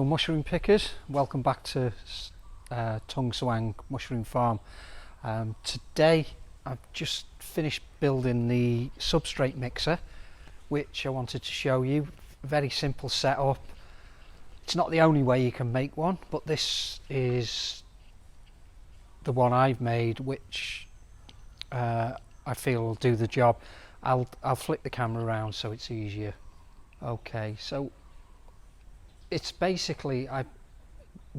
Hello mushroom pickers, welcome back to Tung Swang Mushroom Farm. Today I've just finished building the substrate mixer, which I wanted to show you. Very simple setup. It's not the only way you can make one, but this is the one I've made, which I feel will do the job. I'll flip the camera around so it's easier. Okay, so it's basically, I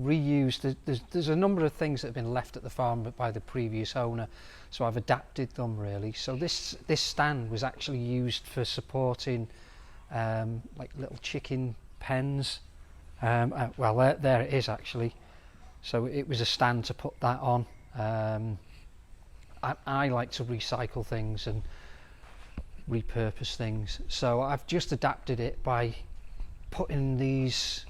reused, there's a number of things that have been left at the farm by the previous owner, so I've adapted them really. So this stand was actually used for supporting like little chicken pens. Well, there it is actually. So it was a stand to put that on. I like to recycle things and repurpose things, so I've just adapted it by putting these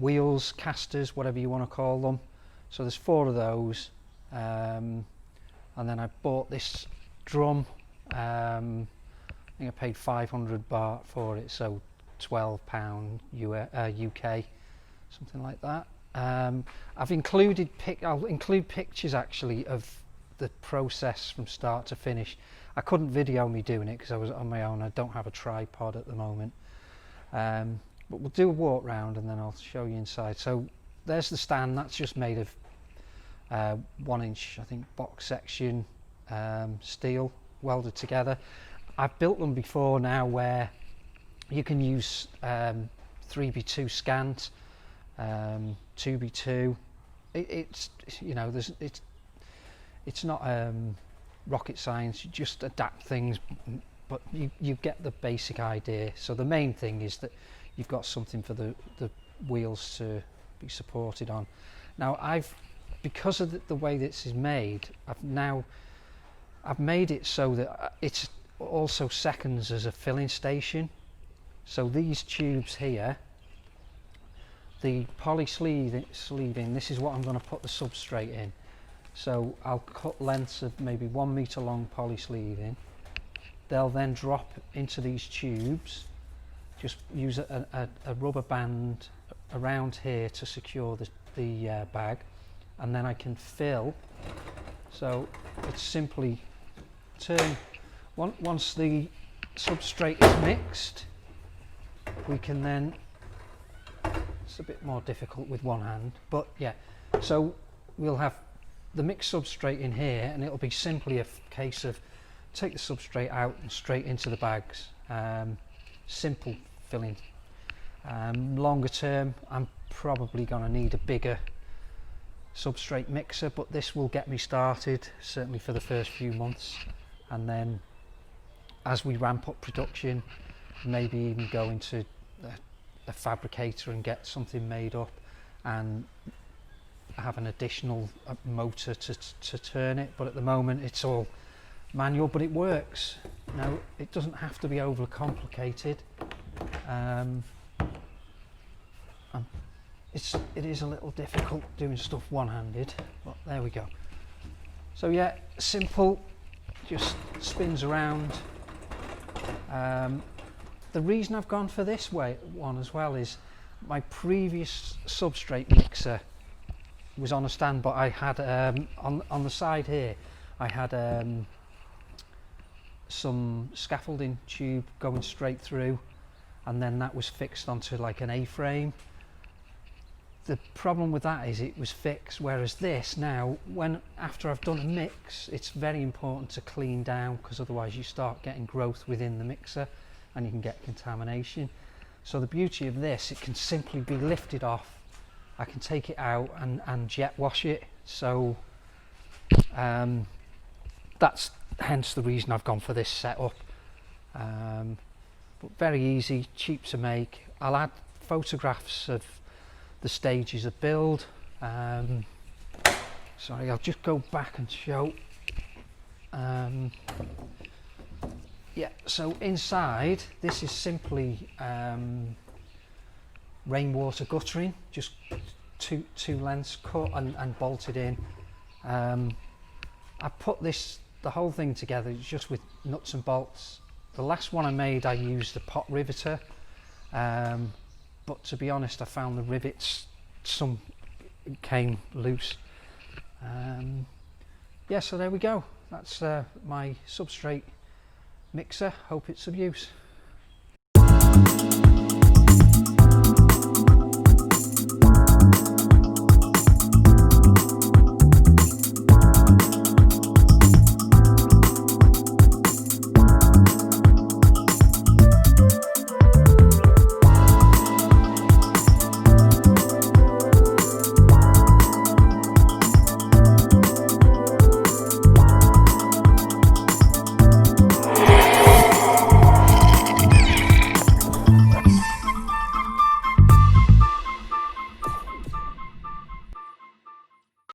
wheels, casters, whatever you want to call them. So there's 4 of those, and then I bought this drum. I think I paid 500 baht for it, so £12 UK, something like that. I've included I'll include pictures actually of the process from start to finish. I couldn't video me doing it because I was on my own. I don't have a tripod at the moment. But we'll do a walk round and then I'll show you inside. So there's the stand. That's just made of 1 inch, I think, box section steel welded together. I've built them before now where you can use 3x2 scant, 2x2. It's you know, it's not rocket science. You just adapt things, but you get the basic idea. So the main thing is that you've got something for the wheels to be supported on. Now because of the way this is made, I've made it so that it's also seconds as a filling station. So these tubes here, the poly sleeving, this is what I'm going to put the substrate in. So I'll cut lengths of maybe 1 meter long poly sleeving. They'll then drop into these tubes. Just use a rubber band around here to secure the bag, and then I can fill. So it's simply turn, once the substrate is mixed, we can then, it's a bit more difficult with one hand, but yeah, so we'll have the mixed substrate in here, and it'll be simply a case of take the substrate out and straight into the bags. Simple filling. Longer term, I'm probably going to need a bigger substrate mixer, but this will get me started, certainly for the first few months, and then as we ramp up production, maybe even go into a fabricator and get something made up and have an additional motor to turn it. But at the moment it's all manual, but it works. Now, it doesn't have to be overly complicated. It is a little difficult doing stuff one-handed, but there we go. So yeah, simple, just spins around. The reason I've gone for this one as well is my previous substrate mixer was on a stand, but I had on the side here I had some scaffolding tube going straight through, and then that was fixed onto like an A-frame. The problem with that is it was fixed, whereas this now, after I've done a mix, it's very important to clean down, because otherwise you start getting growth within the mixer and you can get contamination. So the beauty of this, it can simply be lifted off. I can take it out and jet wash it. So that's hence the reason I've gone for this setup. But very easy, cheap to make. I'll add photographs of the stages of build. Sorry, I'll just go back and show. Yeah, so inside this is simply rainwater guttering, just two lengths cut and bolted in. I put the whole thing together just with nuts and bolts. The last one I made, I used a pot riveter, but to be honest, I found the rivets, some came loose. Yeah, so there we go. That's my substrate mixer. Hope it's of use.